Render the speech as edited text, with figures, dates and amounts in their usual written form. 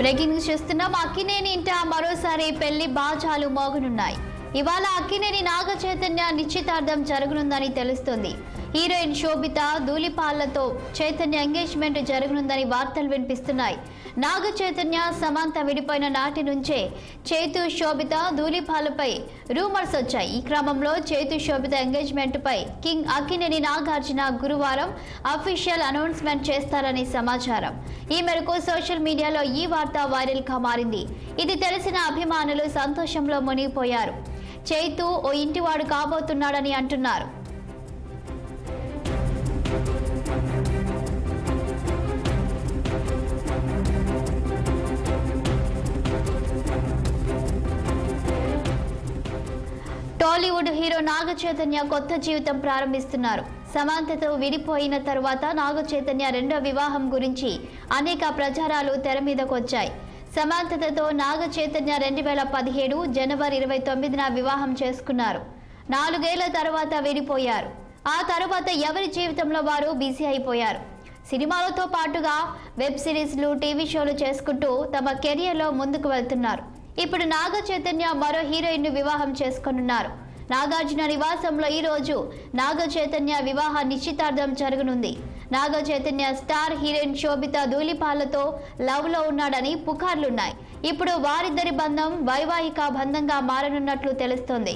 Breaking news చూస్తున్నాం. అక్కినేని ఇంట మరోసారి పెళ్లి బాజాలు మోగనున్నాయి. ఇవాళ అక్కినేని నాగ చైతన్య నిశ్చితార్థం జరగనుందని తెలుస్తుంది. హీరోయిన్ శోభిత ధూళిపాళ్లతో చైతన్య ఎంగేజ్మెంట్ జరగనుందని వార్తలు వినిపిస్తున్నాయి. నాగ చైతన్య సమంత విడిపోయిన నాటి నుంచే చైతు శోభిత ధూళిపాలపై రూమర్స్ వచ్చాయి. ఈ క్రమంలో చైతు శోభిత ఎంగేజ్మెంట్ పై కింగ్ అక్కినేని నాగార్జున గురువారం అఫీషియల్ అనౌన్స్మెంట్ చేస్తారని సమాచారం. ఈ మేరకు సోషల్ మీడియాలో ఈ వార్త వైరల్ గా మారింది. ఇది తెలిసిన అభిమానులు సంతోషంలో మునిగిపోయారు. చైతు ఓ ఇంటివాడు కాబోతున్నాడని అంటున్నారు. టాలీవుడ్ హీరో నాగ చైతన్య కొత్త జీవితం ప్రారంభిస్తున్నారు. సమంతతో విడిపోయిన తరువాత నాగ చైతన్య రెండో వివాహం గురించి అనేక ప్రచారాలు తెర మీదకు వచ్చాయి. సమంతతో నాగ చైతన్య 2017 జనవరి 29న వివాహం చేసుకున్నారు. 4 ఏళ్ల తర్వాత విడిపోయారు. ఆ తర్వాత ఎవరి జీవితంలో వారు బిజీ అయిపోయారు. సినిమాలతో పాటుగా వెబ్ సిరీస్లు, టీవీ షోలు చేసుకుంటూ తమ కెరియర్లో ముందుకు వెళ్తున్నారు. ఇప్పుడు నాగ చైతన్య మరో హీరోయిన్ ను వివాహం చేసుకోనున్నారు. నాగార్జున నివాసంలో ఈ రోజు నాగ చైతన్య వివాహ నిశ్చితార్థం జరగనుంది. నాగ చైతన్య స్టార్ హీరోయిన్ శోభిత ధూళిపాళ్లతో లవ్ లో ఉన్నాడని పుకార్లున్నాయి. ఇప్పుడు వారిద్దరి బంధం వైవాహిక బంధంగా మారనున్నట్లు తెలుస్తోంది.